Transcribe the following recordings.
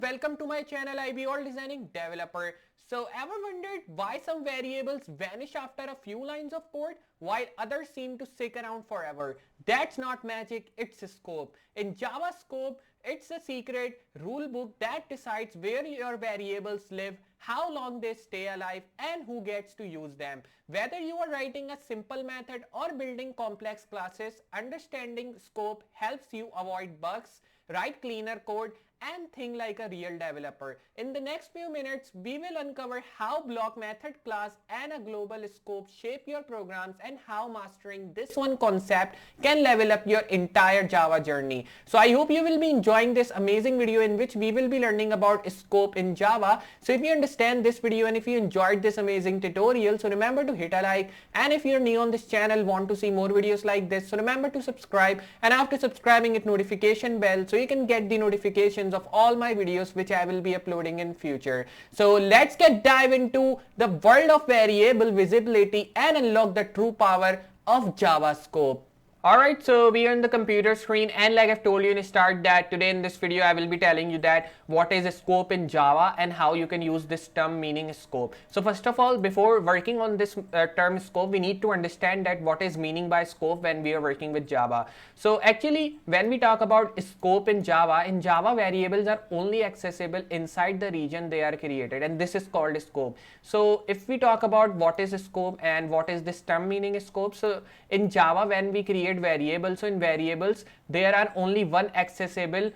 Welcome to my channel Iballdesigningdeveloper. So ever wondered why some variables vanish after a few lines of code while others seem to stick around forever? That's not magic, it's a scope. In JavaScript, it's a secret rule book that decides where your variables live, how long they stay alive, and who gets to use them. Whether you are writing a simple method or building complex classes, understanding scope helps you avoid bugs, write cleaner code, and think like a real developer. In the next few minutes, we will uncover how block method class and a global scope shape your programs and how mastering this one concept can level up your entire Java journey. So I hope you will be enjoying this amazing video in which we will be learning about scope in Java. So if you understand this video and if you enjoyed this amazing tutorial, so remember to hit a like, and if you're new on this channel, want to see more videos like this, so remember to subscribe, and after subscribing, hit notification bell so you can get the notifications of all my videos which I will be uploading in future. So let's dive into the world of variable visibility and unlock the true power of JavaScript. Alright, so we are on the computer screen, and like I've told you in the start that today in this video I will be telling you that what is a scope in Java and how you can use this term meaning scope. So first of all, before working on this term scope, we need to understand that what is meaning by scope when we are working with Java. So actually when we talk about scope in Java variables are only accessible inside the region they are created, and this is called scope. So if we talk about what is a scope and what is this term meaning scope, so in Java when we create variables, so in variables there are only one accessible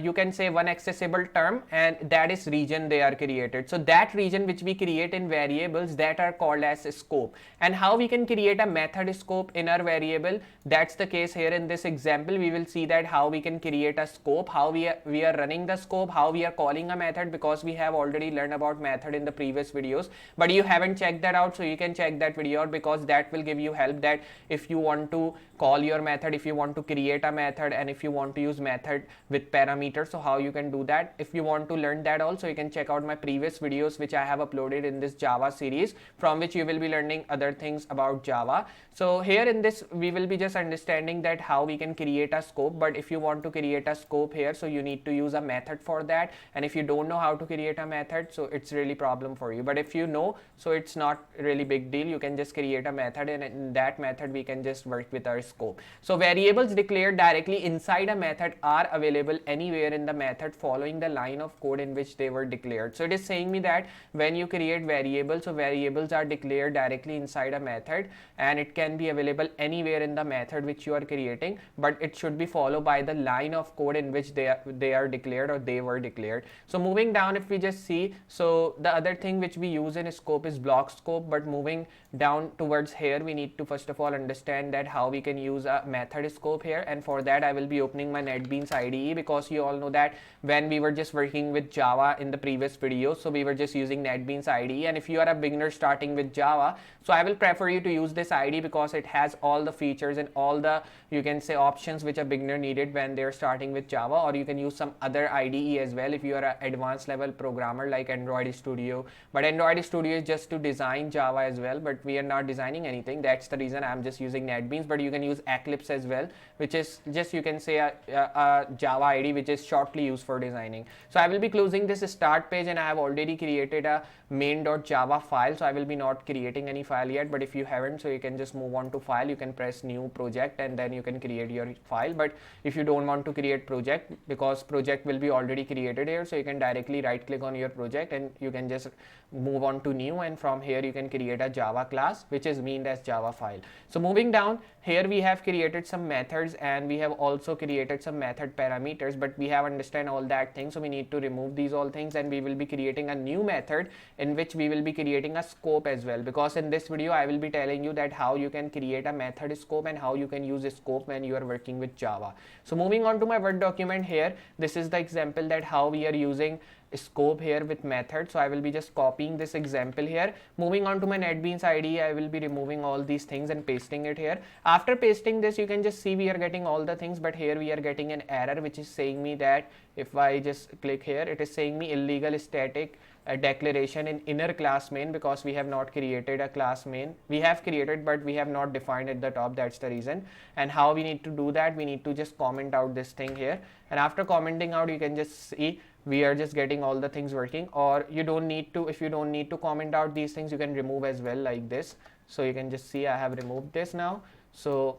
you can say one accessible term, and that is region they are created. So that region which we create in variables, that are called as scope. And how we can create a method scope in our variable, that's the case here in this example. We will see that how we can create a scope, how we are running the scope, how we are calling a method, because we have already learned about method in the previous videos, but you haven't checked that out, so you can check that video out, because that will give you help that if you want to call your method, if you want to create a method, and if you want to use method with parameters, so how you can do that. If you want to learn that also, you can check out my previous videos which I have uploaded in this Java series, from which you will be learning other things about Java. So here in this we will be just understanding that how we can create a scope, but if you want to create a scope here, so you need to use a method for that, and if you don't know how to create a method, so it's really problem for you. But if you know, so it's not really big deal, you can just create a method, and in that method we can just work with our scope. So variables declared directly inside a method are available anywhere in the method following the line of code in which they were declared. So it is saying me that when you create variables, so variables are declared directly inside a method, and it can be available anywhere in the method which you are creating, but it should be followed by the line of code in which they are declared, or they were declared. So moving down, if we just see, so the other thing which we use in scope is block scope, but moving down towards here, we need to first of all understand that how we can use a method scope here, and for that I will be opening my NetBeans IDE, because you all know that when we were just working with Java in the previous video, so we were just using NetBeans IDE, and if you are a beginner starting with Java, so I will prefer you to use this IDE because it has all the features and all the, you can say, options which a beginner needed when they're starting with Java. Or you can use some other IDE as well if you are an advanced level programmer like Android Studio, but Android Studio is just to design Java as well, but we are not designing anything. That's the reason I'm just using NetBeans. But you can use Eclipse as well, which is just, you can say, a Java IDE which is shortly used for designing. So I will be closing this start page, and I have already created a main.java file, so I will be not creating any file yet. But if you haven't, so you can just move on to file, you can press new project, and then you can create your file. But if you don't want to create project, because project will be already created here, so you can directly right click on your project and you can just move on to new, and from here you can create a Java class which is named as Java file. So moving down here, we have created some methods, and we have also created some method parameters, but we have understand all that thing, so we need to remove these all things, and we will be creating a new method in which we will be creating a scope as well, because in this video I will be telling you that how you can create a method scope and how you can use a scope when you are working with Java. So moving on to my Word document here, this is the example that how we are using scope here with method. So I will be just copying this example here. Moving on to my NetBeans IDE, I will be removing all these things and pasting it here. After pasting this, you can just see we are getting all the things, but here we are getting an error which is saying me that if I just click here, it is saying me illegal static declaration in inner class main, because we have not created a class main. We have created, but we have not defined at the top. That's the reason. And how we need to do that, we need to just comment out this thing here, and after commenting out, you can just see we are just getting all the things working. Or you don't need to, if you don't need to comment out these things, you can remove as well like this. So you can just see I have removed this now. So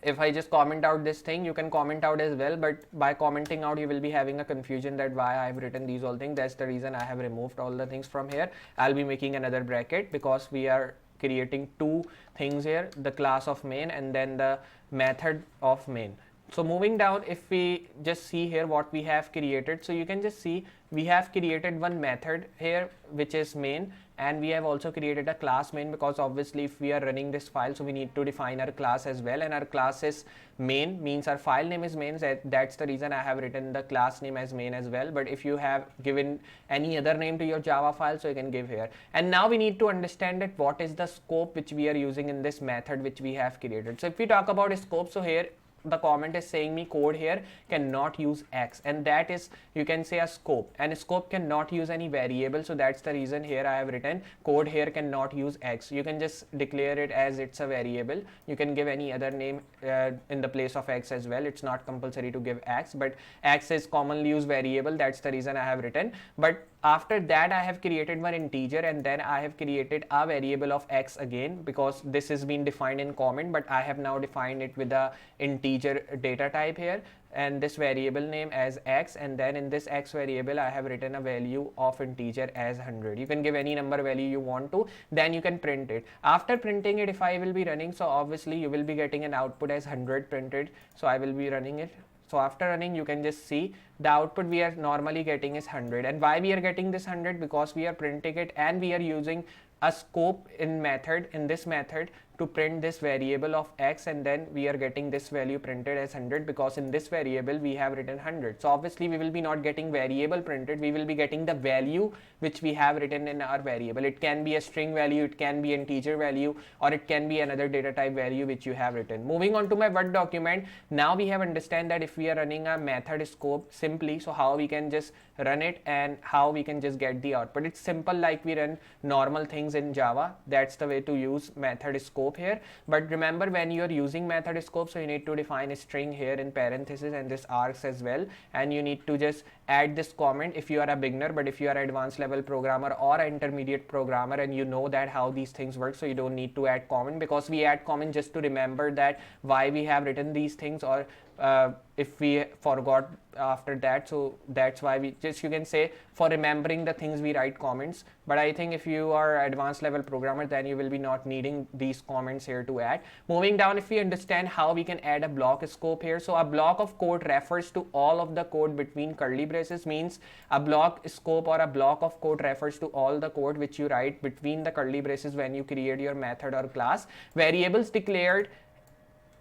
if I just comment out this thing, you can comment out as well, but by commenting out you will be having a confusion that why I have written these all things. That's the reason I have removed all the things from here. I'll be making another bracket because we are creating two things here, the class of main and then the method of main. So moving down, if we just see here what we have created, so you can just see we have created one method here which is main, and we have also created a class main, because obviously if we are running this file, so we need to define our class as well, and our class is main, means our file name is main. That's the reason I have written the class name as main as well. But if you have given any other name to your Java file, so you can give here. And now we need to understand that what is the scope which we are using in this method which we have created. So if we talk about a scope, so here the comment is saying me code here cannot use X, and that is, you can say, a scope, and a scope cannot use any variable. So that's the reason here I have written code here cannot use X. You can just declare it as it's a variable. You can give any other name in the place of X as well. It's not compulsory to give X, but X is commonly used variable. That's the reason I have written. But after that I have created one integer, and then I have created a variable of X again, because this has been defined in comment, but I have now defined it with a integer data type here, and this variable name as X, and then in this X variable I have written a value of integer as 100. You can give any number value you want to, then you can print it. After printing it, if I will be running, so obviously you will be getting an output as 100 printed. So I will be running it. So after running, you can just see the output we are normally getting is 100. And why we are getting this 100? Because we are printing it and we are using a scope in this method to print this variable of X, and then we are getting this value printed as 100, because in this variable we have written 100. So obviously we will be not getting variable printed, we will be getting the value which we have written in our variable. It can be a string value, it can be integer value, or it can be another data type value which you have written. Moving on to my Word document, now we have understand that if we are running a method scope simply, so how we can just run it and how we can just get the output. It's simple like we run normal things in Java. That's the way to use method scope here. But remember, when you are using method scope, so you need to define a string here in parentheses and this args as well, and you need to just add this comment if you are a beginner. But if you are an advanced level programmer or an intermediate programmer and you know that how these things work, so you don't need to add comment, because we add comment just to remember that why we have written these things, or if we forgot after that. So that's why we just, you can say, for remembering the things we write comments. But I think if you are advanced level programmer, then you will be not needing these comments here to add. Moving down, if we understand how we can add a block scope here, so a block of code refers to all of the code between curly braces, means a block scope or a block of code refers to all the code which you write between the curly braces when you create your method or class. Variables declared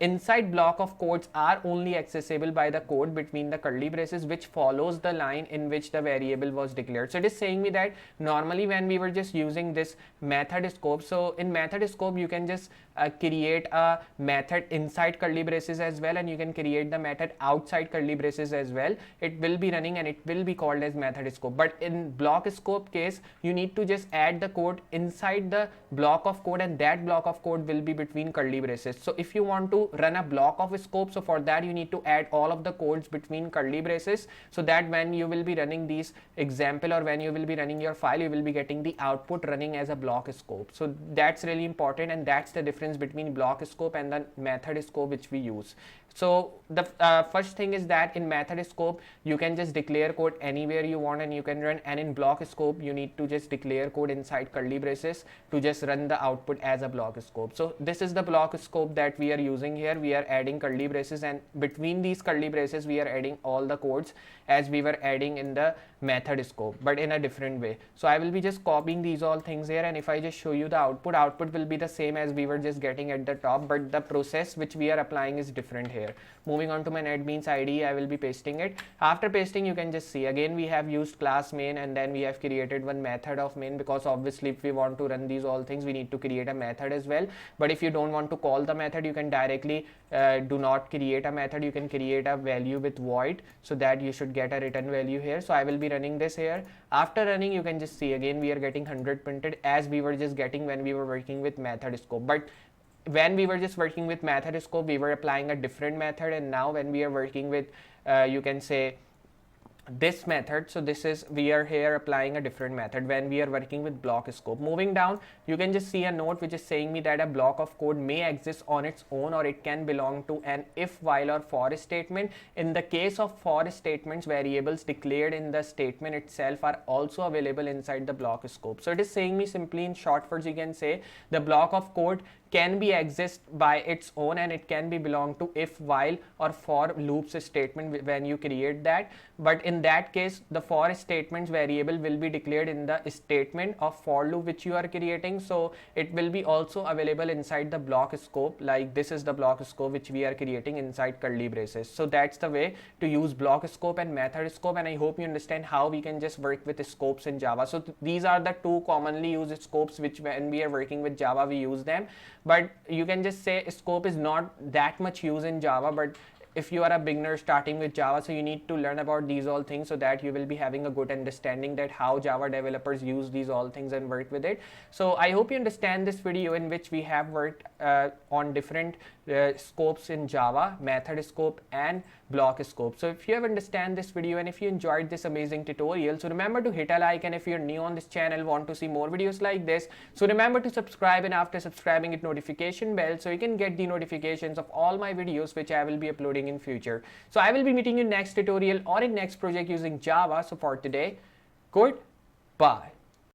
inside block of codes are only accessible by the code between the curly braces which follows the line in which the variable was declared. So it is saying me that normally when we were just using this method scope, so in method scope you can just create a method inside curly braces as well, and you can create the method outside curly braces as well. It will be running and it will be called as method scope. But in block scope case, you need to just add the code inside the block of code, and that block of code will be between curly braces. So if you want to run a block of scope, so for that you need to add all of the codes between curly braces, so that when you will be running these example or when you will be running your file, you will be getting the output running as a block scope. So that's really important, and that's the difference between block scope and the method scope which we use. So the first thing is that in method scope you can just declare code anywhere you want and you can run, and in block scope you need to just declare code inside curly braces to just run the output as a block scope. So this is the block scope that we are using here. We are adding curly braces, and between these curly braces we are adding all the codes as we were adding in the method scope, but in a different way. So I will be just copying these all things here, and if I just show you the output will be the same as we were just getting at the top, but the process which we are applying is different here. Moving on to my NetBeans IDE, I will be pasting it. After pasting, you can just see again we have used class main, and then we have created one method of main, because obviously if we want to run these all things we need to create a method as well. But if you don't want to call the method, you can directly do not create a method, you can create a value with void, so that you should get a return value here. So I will be running this here. After running, you can just see again we are getting 100 printed as we were just getting when we were working with method scope. But when we were just working with method scope, we were applying a different method, and now when we are working with you can say this method. So this is, we are here applying a different method when we are working with block scope. Moving down, you can just see a note which is saying me that a block of code may exist on its own, or it can belong to an if, while, or for statement. In the case of for statements, variables declared in the statement itself are also available inside the block scope. So it is saying me simply in short words, you can say the block of code can be exist by its own, and it can be belong to if, while, or for loops statement when you create that. But in that case, the for statements variable will be declared in the statement of for loop which you are creating. So it will be also available inside the block scope, like this is the block scope which we are creating inside curly braces. So that's the way to use block scope and method scope, and I hope you understand how we can just work with scopes in Java. So these are the two commonly used scopes which when we are working with Java we use them. But you can just say scope is not that much used in Java, but if you are a beginner starting with Java, so you need to learn about these all things so that you will be having a good understanding that how Java developers use these all things and work with it. So I hope you understand this video in which we have worked on different scopes in Java, method scope and block scope. So if you have understand this video and if you enjoyed this amazing tutorial, so remember to hit a like, and if you're new on this channel, want to see more videos like this, so remember to subscribe, and after subscribing, hit notification bell so you can get the notifications of all my videos which I will be uploading in future. So I will be meeting you next tutorial or in next project using Java. So for today, goodbye.